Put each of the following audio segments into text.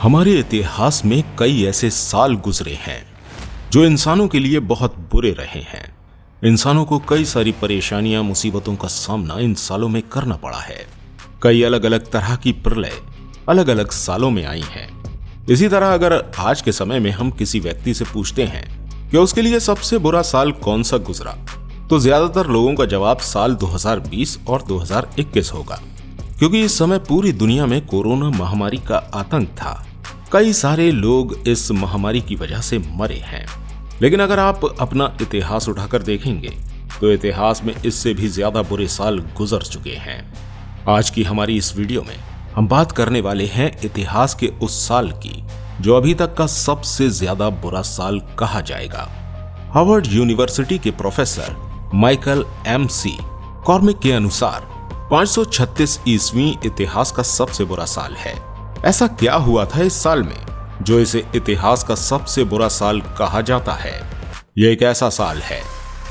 हमारे इतिहास में कई ऐसे साल गुजरे हैं जो इंसानों के लिए बहुत बुरे रहे हैं। इंसानों को कई सारी परेशानियां, मुसीबतों का सामना इन सालों में करना पड़ा है। कई अलग अलग तरह की प्रलय अलग अलग सालों में आई हैं। इसी तरह अगर आज के समय में हम किसी व्यक्ति से पूछते हैं कि उसके लिए सबसे बुरा साल कौन सा गुजरा, तो ज्यादातर लोगों का जवाब साल 2020 और 2021 होगा, क्योंकि इस समय पूरी दुनिया में कोरोना महामारी का आतंक था। कई सारे लोग इस महामारी की वजह से मरे हैं। लेकिन अगर आप अपना इतिहास उठाकर देखेंगे तो इतिहास में इससे भी ज्यादा बुरे साल गुजर चुके हैं। आज की हमारी इस वीडियो में हम बात करने वाले हैं इतिहास के उस साल की जो अभी तक का सबसे ज्यादा बुरा साल कहा जाएगा। हार्वर्ड यूनिवर्सिटी के प्रोफेसर माइकल एम.सी. कॉर्मिक के अनुसार 536 ईस्वी इतिहास का सबसे बुरा साल है। ऐसा क्या हुआ था इस साल में जो इसे इतिहास का सबसे बुरा साल कहा जाता है? यह एक ऐसा साल है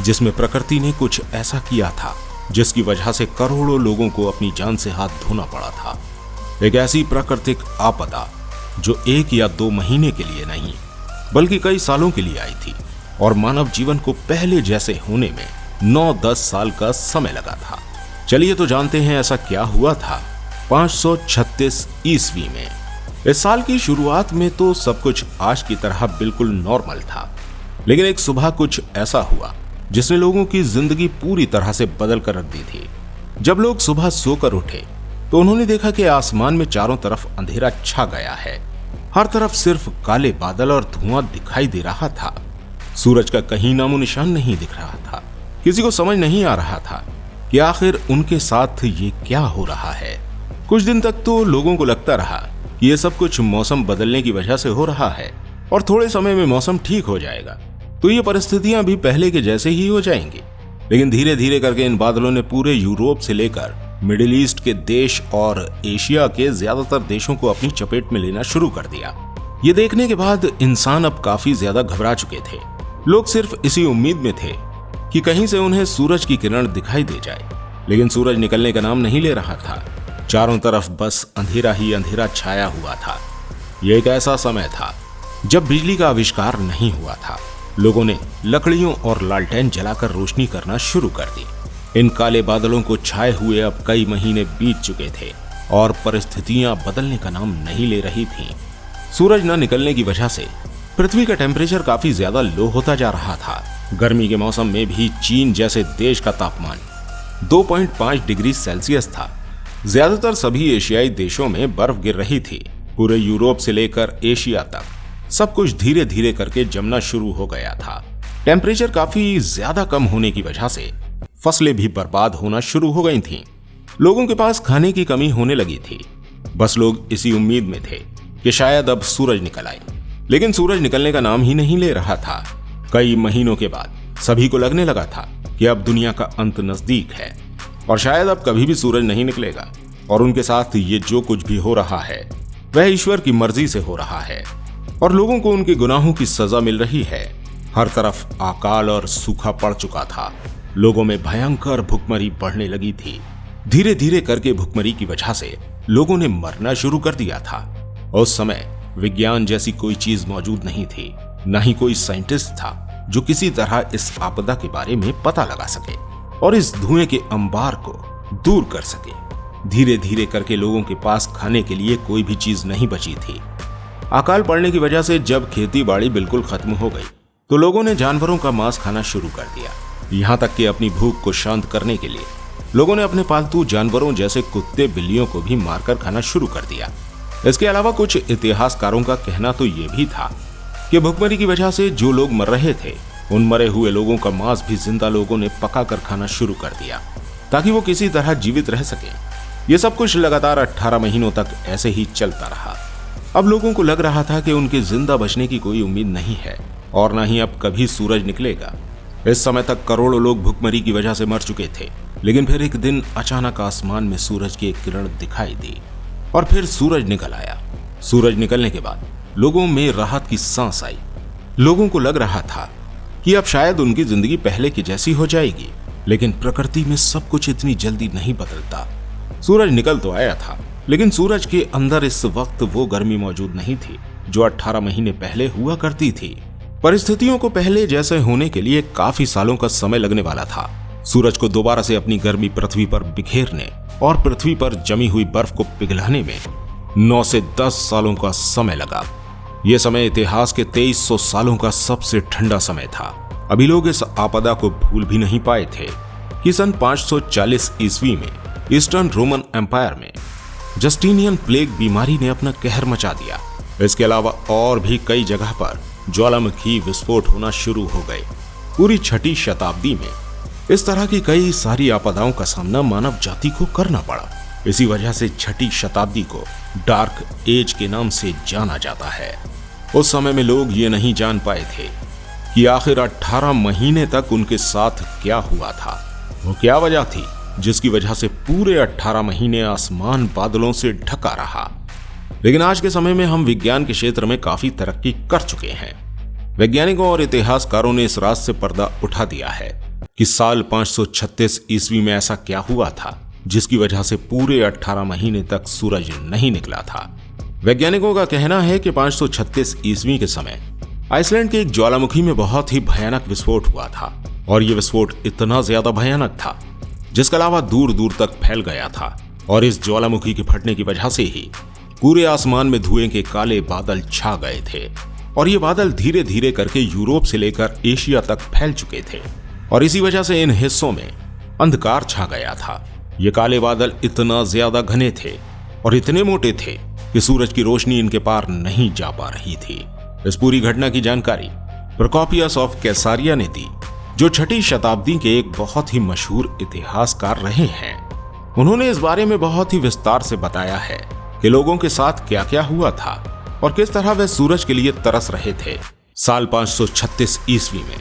जिसमें प्रकृति ने कुछ ऐसा किया था जिसकी वजह से करोड़ों लोगों को अपनी जान से हाथ धोना पड़ा था। एक ऐसी प्राकृतिक आपदा जो 1 या 2 महीने के लिए नहीं बल्कि कई सालों के लिए आई थी और मानव जीवन को पहले जैसे होने में 9-10 साल का समय लगा था। चलिए तो जानते हैं ऐसा क्या हुआ था 536 ईस्वी में। इस साल की शुरुआत में तो सब कुछ आज की तरह बिल्कुल नॉर्मल था, लेकिन एक सुबह कुछ ऐसा हुआ जिसने लोगों की जिंदगी पूरी तरह से बदल कर रख दी थी। जब लोग सुबह सोकर उठे तो उन्होंने देखा कि आसमान में चारों तरफ अंधेरा छा गया है। हर तरफ सिर्फ काले बादल और धुआं दिखाई दे रहा था। सूरज का कहीं नामो निशान नहीं दिख रहा था। किसी को समझ नहीं आ रहा था कि आखिर उनके साथ ये क्या हो रहा है। कुछ दिन तक तो लोगों को लगता रहा कि ये सब कुछ मौसम बदलने की वजह से हो रहा है और थोड़े समय में मौसम ठीक हो जाएगा, तो ये परिस्थितियां भी पहले के जैसे ही हो जाएंगी। लेकिन धीरे धीरे करके इन बादलों ने पूरे यूरोप से लेकर मिडिल ईस्ट के देश और एशिया के ज्यादातर देशों को अपनी चपेट में लेना शुरू कर दिया। ये देखने के बाद इंसान अब काफी ज्यादा घबरा चुके थे। लोग सिर्फ इसी उम्मीद में थे कि कहीं से उन्हें सूरज की किरण दिखाई दे जाए, लेकिन सूरज निकलने का नाम नहीं ले रहा था। चारों तरफ बस अंधेरा ही अंधेरा छाया हुआ था। यह एक ऐसा समय था जब बिजली का आविष्कार नहीं हुआ था। लोगों ने लकड़ियों और लालटेन जलाकर रोशनी करना शुरू कर दी। इन काले बादलों को छाए हुए अब कई महीने बीत चुके थे और परिस्थितियां बदलने का नाम नहीं ले रही थीं। सूरज न निकलने की वजह से पृथ्वी का टेम्परेचर काफी ज्यादा लो होता जा रहा था। गर्मी के मौसम में भी चीन जैसे देश का तापमान 2.5 डिग्री सेल्सियस था। ज्यादातर सभी एशियाई देशों में बर्फ गिर रही थी। पूरे यूरोप से लेकर एशिया तक सब कुछ धीरे धीरे करके जमना शुरू हो गया था। टेम्परेचर काफी ज्यादा कम होने की वजह से फसलें भी बर्बाद होना शुरू हो गई थीं। लोगों के पास खाने की कमी होने लगी थी। बस लोग इसी उम्मीद में थे कि शायद अब सूरज निकल आए, लेकिन सूरज निकलने का नाम ही नहीं ले रहा था। कई महीनों के बाद सभी को लगने लगा था कि अब दुनिया का अंत नजदीक है और शायद अब कभी भी सूरज नहीं निकलेगा और उनके साथ ये जो कुछ भी हो रहा है वह ईश्वर की मर्जी से हो रहा है और लोगों को उनके गुनाहों की सजा मिल रही है। हर तरफ अकाल और सूखा पड़ चुका था। लोगों में भयंकर भुखमरी बढ़ने लगी थी। धीरे धीरे करके भुखमरी की वजह से लोगों ने मरना शुरू कर दिया था। उस समय विज्ञान जैसी कोई चीज मौजूद नहीं थी, न ही कोई साइंटिस्ट था जो किसी तरह इस आपदा के बारे में पता लगा सके और इस धुएं के अंबार को दूर कर सके। धीरे धीरे करके लोगों के पास खाने के लिए कोई भी चीज नहीं बची थी। अकाल पड़ने की वजह से जब खेती बाड़ी बिल्कुल खत्म हो गई तो लोगों ने जानवरों का मांस खाना शुरू कर दिया। यहाँ तक कि अपनी भूख को शांत करने के लिए लोगों ने अपने पालतू जानवरों जैसे कुत्ते बिल्लियों को भी मारकर खाना शुरू कर दिया। इसके अलावा कुछ इतिहासकारों का कहना तो ये भी था कि भुखमरी की वजह से जो लोग मर रहे थे उन मरे हुए लोगों का मांस भी जिंदा लोगों ने पकाकर खाना शुरू कर दिया ताकि वो किसी तरह जीवित रह सके। ये सब कुछ लगातार 18 महीनों तक ऐसे ही चलता रहा। अब लोगों को लग रहा था कि उनके जिंदा बचने की कोई उम्मीद नहीं है और न ही अब कभी सूरज निकलेगा। इस समय तक करोड़ों लोग भुखमरी की वजह से मर चुके थे, लेकिन फिर एक दिन अचानक आसमान में सूरज की एक किरण दिखाई दी और फिर सूरज निकल आया। सूरज निकलने के बाद लोगों में राहत की सांस आई। लोगों को लग रहा था कि अब शायद उनकी जिंदगी पहले की जैसी हो जाएगी, लेकिन प्रकृति में सब कुछ इतनी जल्दी नहीं बदलता। सूरज निकल तो आया था, लेकिन सूरज के अंदर इस वक्त वो गर्मी मौजूद नहीं थी जो 18 महीने पहले हुआ करती थी। परिस्थितियों को पहले जैसे होने के लिए काफी सालों का समय लगने वाला था। सूरज को दोबारा से अपनी गर्मी पृथ्वी पर बिखेरने और पृथ्वी पर जमी हुई बर्फ को पिघलाने में 9 से 10 सालों का समय लगा। यह समय इतिहास के 2300 सालों का सबसे ठंडा समय था। अभी लोग इस आपदा को भूल भी नहीं पाए थे कि सन 540 ईस्वी में ईस्टर्न रोमन एम्पायर में जस्टिनियन प्लेग बीमारी ने अपना कहर मचा दिया। इसके अलावा और भी कई जगह पर ज्वालामुखी विस्फोट होना शुरू हो गए। पूरी 6ठी शताब्दी में इस तरह की कई सारी आपदाओं का सामना मानव जाति को करना पड़ा। इसी वजह से 6ठी शताब्दी को डार्क एज के नाम से जाना जाता है। उस समय में लोग ये नहीं जान पाए थे कि आखिर 18 महीने तक उनके साथ क्या हुआ था। वो क्या वजह थी जिसकी वजह से पूरे 18 महीने आसमान बादलों से ढका रहा। लेकिन आज के समय में हम विज्ञान के क्षेत्र में काफी तरक्की कर चुके हैं। वैज्ञानिकों और इतिहासकारों ने इस राज से पर्दा उठा दिया है कि साल 536 ईस्वी में ऐसा क्या हुआ था जिसकी वजह से पूरे 18 महीने तक सूरज नहीं निकला था। वैज्ञानिकों का कहना है कि 536 ईस्वी के समय आइसलैंड के एक ज्वालामुखी में बहुत ही भयानक विस्फोट हुआ था और यह विस्फोट इतना ज्यादा भयानक था जिसके अलावा दूर दूर तक फैल गया था। और इस ज्वालामुखी के फटने की वजह से ही पूरे आसमान में धुएं के काले बादल छा गए थे और ये बादल धीरे धीरे करके यूरोप से लेकर एशिया तक फैल चुके थे और इसी वजह से इन हिस्सों में अंधकार छा गया था। ये काले बादल इतना ज्यादा घने थे और इतने मोटे थे कि सूरज की रोशनी इनके पार नहीं जा पा रही थी। इस पूरी घटना की जानकारी प्रोकोपियस ऑफ कैसारिया ने दी, जो 6ठी शताब्दी के एक बहुत ही मशहूर इतिहासकार रहे हैं। उन्होंने इस बारे में बहुत ही विस्तार से बताया है कि लोगों के साथ क्या क्या हुआ था और किस तरह वे सूरज के लिए तरस रहे थे। साल 536 ईस्वी में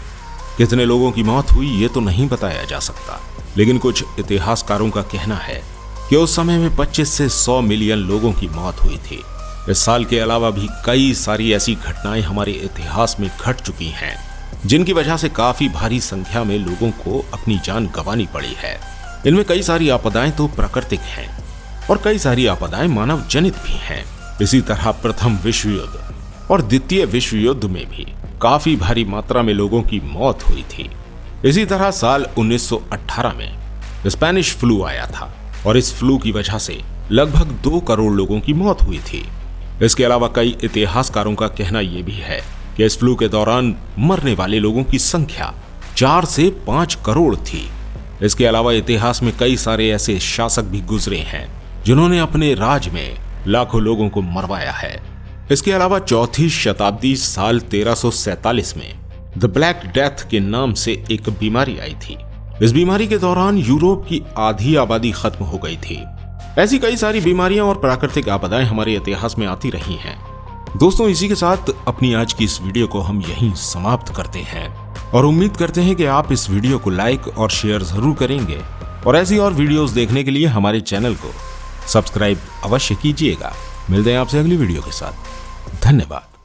कितने लोगों की मौत हुई ये तो नहीं बताया जा सकता, लेकिन कुछ इतिहासकारों का कहना है कि उस समय में 25 से 100 मिलियन लोगों की मौत हुई थी। इस साल के अलावा भी कई सारी ऐसी घटनाएं हमारे इतिहास में घट चुकी हैं जिनकी वजह से काफी भारी संख्या में लोगों को अपनी जान गंवानी पड़ी है। इनमें कई सारी आपदाएं तो प्राकृतिक हैं और कई सारी आपदाएं मानव जनित भी हैं। इसी तरह प्रथम विश्व युद्ध और द्वितीय विश्व युद्ध में भी काफी भारी मात्रा में लोगों की मौत हुई थी। इसी तरह साल 1918 में स्पेनिश फ्लू आया था और इस फ्लू की वजह से लगभग 2 करोड़ लोगों की मौत हुई थी। इसके अलावा कई इतिहासकारों का कहना यह भी है कि इस फ्लू के दौरान मरने वाले लोगों की संख्या 4 से 5 करोड़ थी। इसके अलावा इतिहास में कई सारे ऐसे शासक भी गुजरे हैं जिन्होंने अपने राज में लाखों लोगों को मरवाया है। इसके अलावा 4ठी शताब्दी साल 1347 में द ब्लैक डेथ के नाम से एक बीमारी आई थी। इस बीमारी के दौरान यूरोप की आधी आबादी खत्म हो गई थी। ऐसी कई सारी बीमारियां और प्राकृतिक आपदाएं हमारे इतिहास में आती रही हैं। दोस्तों, इसी के साथ अपनी आज की इस वीडियो को हम यहीं समाप्त करते हैं और उम्मीद करते हैं कि आप इस वीडियो को लाइक और शेयर जरूर करेंगे और ऐसी और वीडियोस देखने के लिए हमारे चैनल को सब्सक्राइब अवश्य कीजिएगा। मिलते हैं आपसे अगली वीडियो के साथ। धन्यवाद।